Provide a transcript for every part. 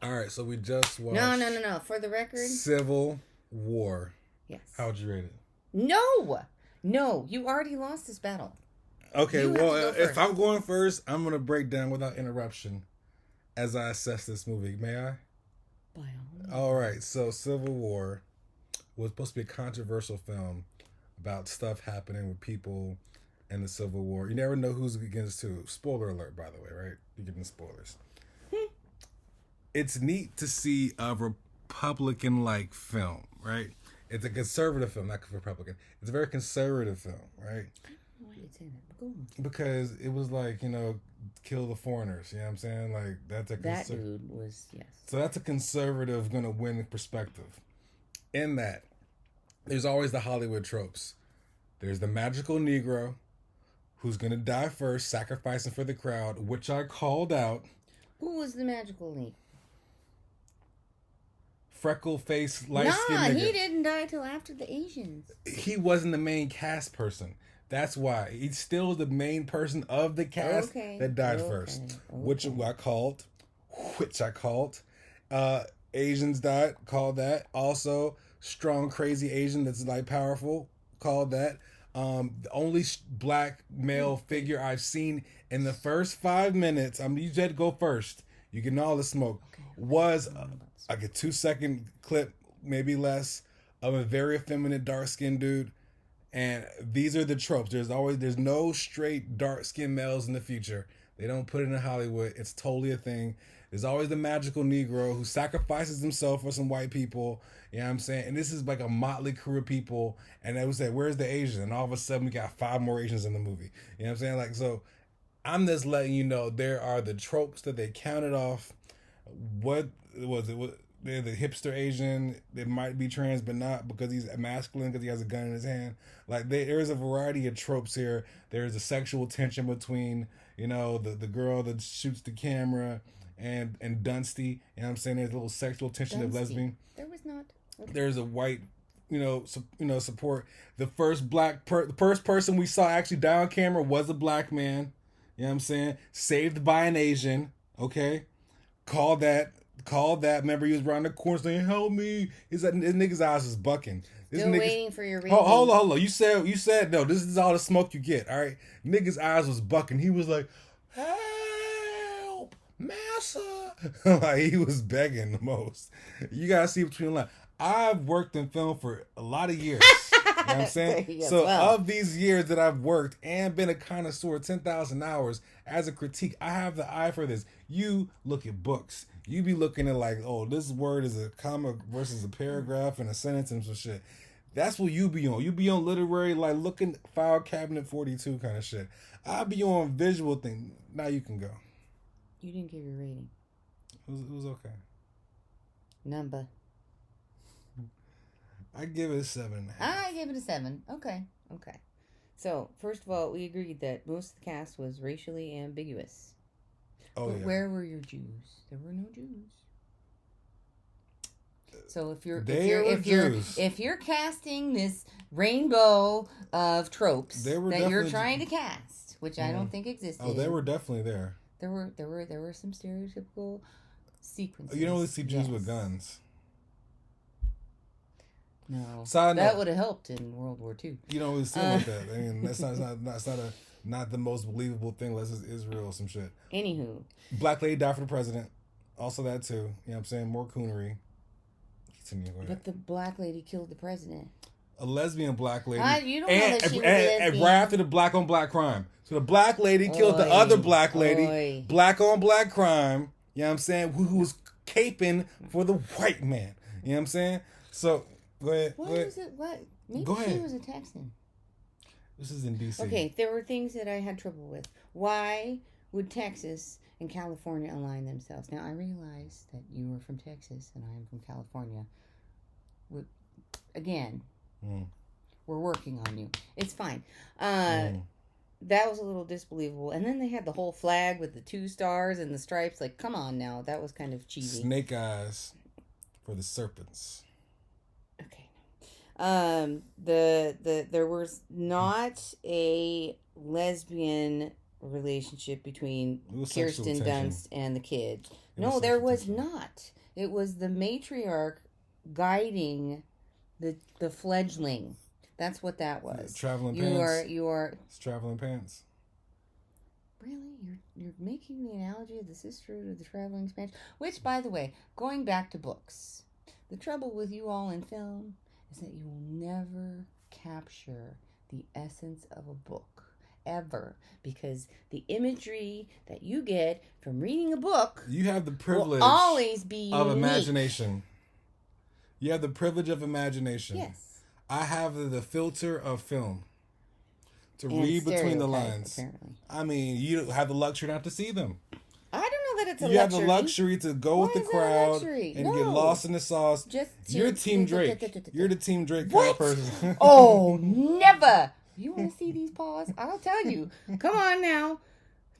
All right, so we just watched. No. For the record, Civil War. yes. How would you rate it? No. You already lost this battle. Okay, You well, have to go if first. I'm going first, I'm gonna break down without interruption as I assess this movie. May I? By all means. All right, so Civil War was supposed to be a controversial film about stuff happening with people in the Civil War. You never know who's against who. Spoiler alert, by the way, right? You're getting spoilers. It's neat to see a Republican-like film, right? It's a conservative film, not Republican. It's a very conservative film, right? Why did you say that? Go on. Because it was like, kill the foreigners. You know what I'm saying? Like, that's a That dude was, yes. So that's a conservative gonna win perspective. In that, there's always the Hollywood tropes. There's the magical Negro who's gonna die first, sacrificing for the crowd, which I called out. Who was the magical lead? Freckle face, light skinned nigga. He didn't die till after the Asians. He wasn't the main cast person. That's why he's still the main person of the cast that died first, which I called. Asians died, called that. Also, strong, crazy Asian that's like powerful, called that. The only black male figure I've seen in the first 5 minutes. You had to go first. You getting all the smoke. Was like a 2-second clip, maybe less, of a very effeminate, dark-skinned dude. And these are the tropes. There's no straight dark-skinned males in the future. They don't put it in Hollywood. It's totally a thing. There's always the magical Negro who sacrifices himself for some white people. You know what I'm saying? And this is like a motley crew of people. And they would say, where's the Asian? And all of a sudden we got 5 more Asians in the movie. You know what I'm saying? Like, so I'm just letting you know there are the tropes that they counted off. What was it? They're the hipster Asian. They might be trans, but not because he's masculine, because he has a gun in his hand. Like, there's a variety of tropes here. There's a sexual tension between, the girl that shoots the camera and Dunsty. You know what I'm saying? There's a little sexual tension of lesbian. There was not. Okay. There's a white, support. The first the first person we saw actually die on camera was a black man. You know what I'm saying? Saved by an Asian. Okay, call that. Remember, he was around the corner saying, "Help me!" His nigga's eyes was bucking. Still waiting for your rating. Hold on. You said no. This is all the smoke you get. All right, nigga's eyes was bucking. He was like, "Help, massa!" Like, he was begging the most. You gotta see between the lines. I've worked in film for a lot of years. You know what I'm saying? So of these years that I've worked and been a connoisseur, 10,000 hours as a critique, I have the eye for this. You look at books. You be looking at like, oh, this word is a comma versus a paragraph and a sentence and some shit. That's what you be on. You be on literary, like looking file cabinet 42 kind of shit. I be on visual thing. Now you can go. You didn't give your rating. It was okay. Number. I give it a 7.5. I give it a 7. Okay. So, first of all, we agreed that most of the cast was racially ambiguous. Oh, but yeah. where were your Jews? There were no Jews. So if you're casting this rainbow of tropes that you're trying to cast, which I don't think existed. Oh, they were definitely there. There were some stereotypical sequences. You don't really see Jews with guns. No, Side that note, would have helped in World War II. You don't really see like that. I mean, that's not the most believable thing unless it's Israel or some shit. Anywho, black lady died for the president. Also that too. You know what I'm saying? More coonery. But the black lady killed the president. A lesbian black lady. You don't know that she was a lesbian. And right after the black on black crime. So the black lady killed the other black lady. Black on black crime. You know what I'm saying? Who was caping for the white man. You know what I'm saying? So go ahead. Was it? What? Maybe she was a Texan. This is in D.C. Okay, there were things that I had trouble with. Why would Texas and California align themselves? Now, I realize that you are from Texas and I am from California. We're working on you. It's fine. That was a little disbelievable. And then they had the whole flag with the 2 stars and the stripes. Like, come on now. That was kind of cheesy. Snake eyes for the serpents. Okay. There was not a lesbian relationship between Kirsten Dunst and the kid. No, there was not. It was the matriarch guiding the fledgling. That's what that was. Traveling you pants. You are. It's traveling pants. Really? You're making the analogy of the sisterhood of the traveling Spanish? Which, by the way, going back to books, the trouble with you all in film is that you will never capture the essence of a book. Ever. Because the imagery that you get from reading a book You have the privilege will always be of unique. imagination. You have the privilege of imagination. Yes. I have the filter of film to And read between the stereotype, lines. Apparently. I mean, you have the luxury not to see them. I don't know that it's a You have luxury. the luxury to go Why with the is that a crowd luxury? and No. get lost in the sauce. Just You're Team Drake. You're the Team Drake kind of What? person. Oh, never. You want to see these paws? I'll tell you. Come on now.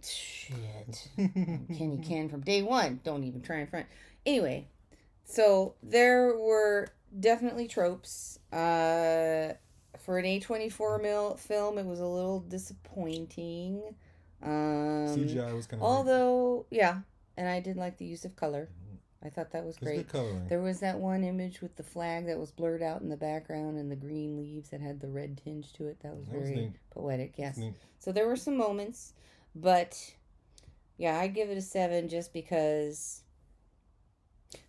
Shit. I'm Kenny Ken from day one. Don't even try in front. Anyway, so there were definitely tropes. For an A24 film, it was a little disappointing. CGI was kind of Although, yeah, and I did like the use of color. I thought that was great. good coloring. There was that one image with the flag that was blurred out in the background and the green leaves that had the red tinge to it. That was very neat. poetic, yes. Neat. So there were some moments, but yeah, I'd give it a 7 just because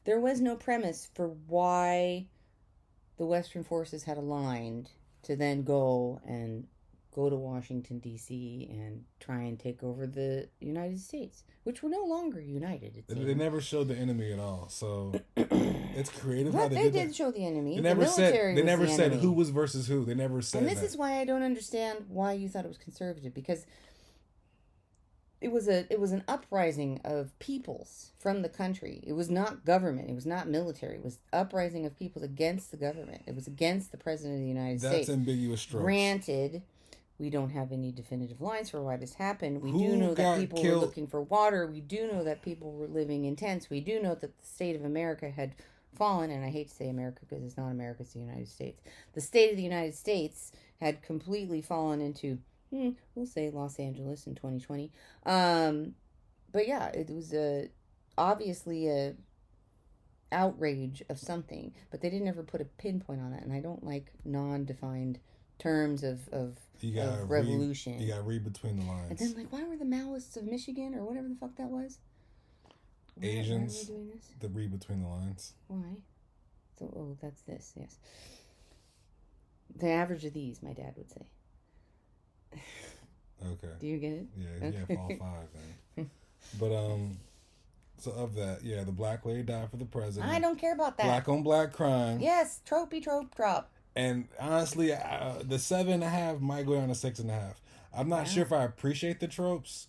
there was no premise for why the Western forces had aligned to then go to Washington, D.C. and try and take over the United States, which were no longer united. It They seemed. never showed the enemy at all, so it's creative how But they they did did that. show the enemy. They never the military said. They was never the said enemy. who was versus who. They never said And this that. is why I don't understand why you thought it was conservative, because it was an uprising of peoples from the country. It was not government. It was not military. It was uprising of peoples against the government. It was against the president of the United That's States. ambiguous strokes. Granted, we don't have any definitive lines for why this happened. We Who do know that got people killed? were looking for water. We do know that people were living in tents. We do know that the state of America had fallen, and I hate to say America because it's not America, it's the United States. The state of the United States had completely fallen into, we'll say Los Angeles in 2020. But yeah, it was obviously a outrage of something, but they didn't ever put a pinpoint on it, and I don't like non-defined terms of revolution. You gotta read between the lines. And then, like, why were the Maoists of Michigan or whatever the fuck that was? Asians. Why are we doing this? The read between the lines. Why? So, that's this, yes. The average of these, my dad would say. Okay. Do you get it? Yeah, Okay. yeah, all 5 then. But so of that, yeah, the black lady died for the president. I don't care about that. Black on black crime. Yes, trope drop. And honestly, the 7.5 might go down to 6.5. I'm not sure if I appreciate the tropes,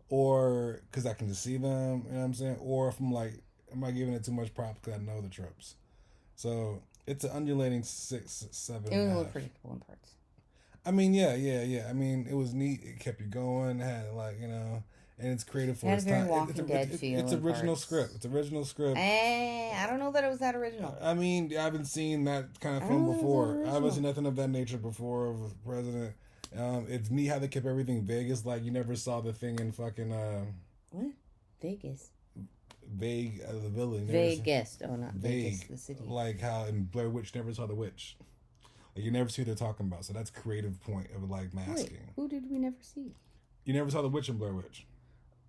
or because I can just see them. You know what I'm saying? Or if I'm like, am I giving it too much props because I know the tropes? So it's an undulating 6, 7. It was a little predictable in parts. I mean, yeah. I mean, it was neat. It kept you going. It had and it's creative for its very time. Walking Dead feel It's in original parts. script. It's original script. I don't know that it was that original. I mean, I haven't seen that kind of I film don't know if it's before. that I haven't original. seen nothing of that nature before of a president. It's neat how they kept everything vague. It's like you never saw the thing in fucking What? Vegas. Vague the villain. Vegas. Oh, not Vegas, Vague. the city. Like how in Blair Witch never saw the witch. Like you never see what they're talking about. So that's creative point of like masking. Wait, who did we never see? You never saw the witch in Blair Witch.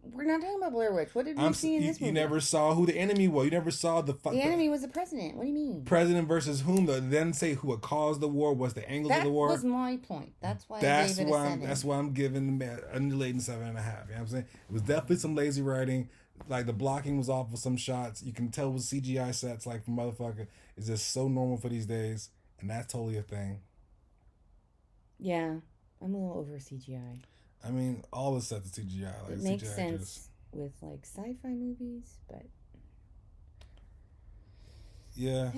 We're not talking about Blair Witch. What did we see in this movie? You never saw who the enemy was. You never saw the The enemy was the president. What do you mean? president versus whom. They didn't say who had caused the war. What's the angles of That the war? was my point. That's why I That's gave it a why 7. that's why I'm giving the undulating 7.5. You know what I'm saying? It was definitely some lazy writing. Like the blocking was off with some shots. You can tell it was CGI sets. Like motherfucker, it's just so normal for these days, and that's totally a thing. Yeah, I'm a little over CGI. I mean, all the sets are CGI. Like It makes CGI sense with like sci-fi movies, but yeah.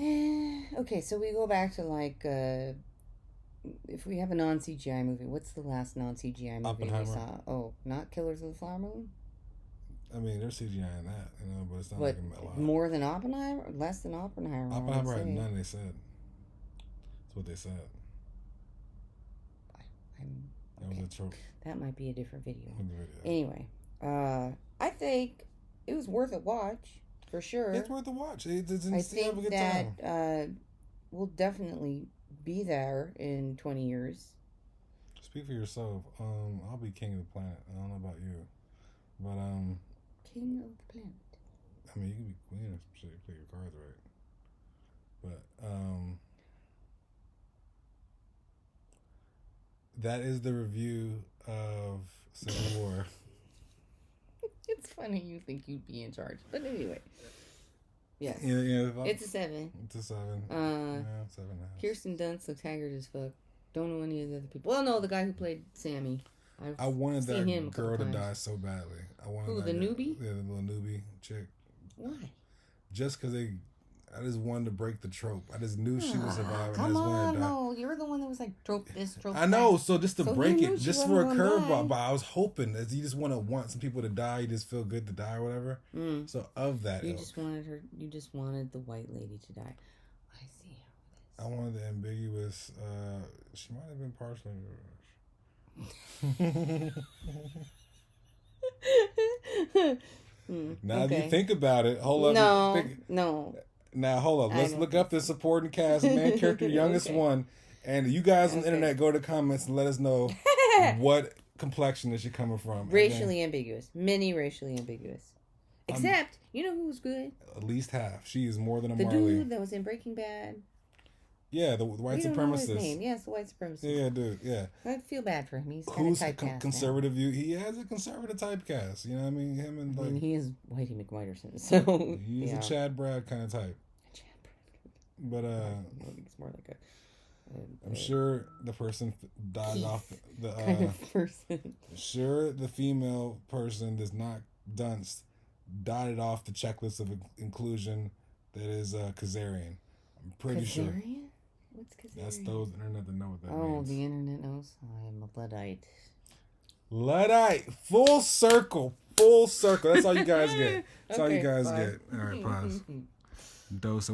okay. So we go back to like if we have a non-CGI movie, what's the last non-CGI movie we Oppenheimer. saw? Oh, not Killers of the Flower Moon. I mean, there's CGI in that, but it's not What, like a lot. more than Oppenheimer? Less than Oppenheimer? I would Oppenheimer had say. none. They said. That's what they said. That Okay. was a trope. That might be a different video. in the video. Anyway, I think it was worth a watch. for sure. It's worth a watch. It's I have a think good that time. we'll definitely be there in 20 years. Speak for yourself. I'll be king of the planet. I don't know about you, but King of the planet. I mean, you can be queen if you play your cards right. But that is the review of Civil War. It's funny you think you'd be in charge, but anyway. Yes. Yeah, it's a 7. It's a 7. 7.5. Kirsten Dunst looks haggard as fuck. Don't know any of the other people. Well, no, the guy who played Sammy. I wanted that girl to die so badly. I wanted who, the newbie? Yeah, the little newbie chick. Why? Just because I just wanted to break the trope. I just knew she was surviving. Come on, no. You're the one that was like, trope this, trope that. I know, so just to break it, just for a curveball. But I was hoping that you just want some people to die. You just feel good to die or whatever. So of that. You just wanted the white lady to die. I see how it is. I wanted the ambiguous, she might have been partially Now, if you think about it, hold up. No. Now, hold up. Let's look up the supporting cast, main character, youngest one. And you guys on the internet, go to the comments and let us know what complexion is she coming from. Racially ambiguous. Many racially ambiguous. Except, you know who's good? At least half. She is more than a the Marley. The dude that was in Breaking Bad. Yeah, the white supremacist. Know his name. Yes, the white supremacist. Yeah, dude. Yeah. I feel bad for him. He's kind of typecast. Conservative view. He has a conservative typecast. You know what I mean? Him and I mean, he is Whitey McWhiterson, so he's a Chad Brad kind of type. But it's more like I'm sure the person died off the kind of person. Sure, the female person does not Dunst dotted off the checklist of inclusion that is Khazarian. I'm pretty sure. What's Khazarian? That's those internet that know what that means. Oh, the internet knows. I am a Luddite. Luddite. Full circle. Full circle. That's all you guys get. That's all you guys get. All right, pause. Dose.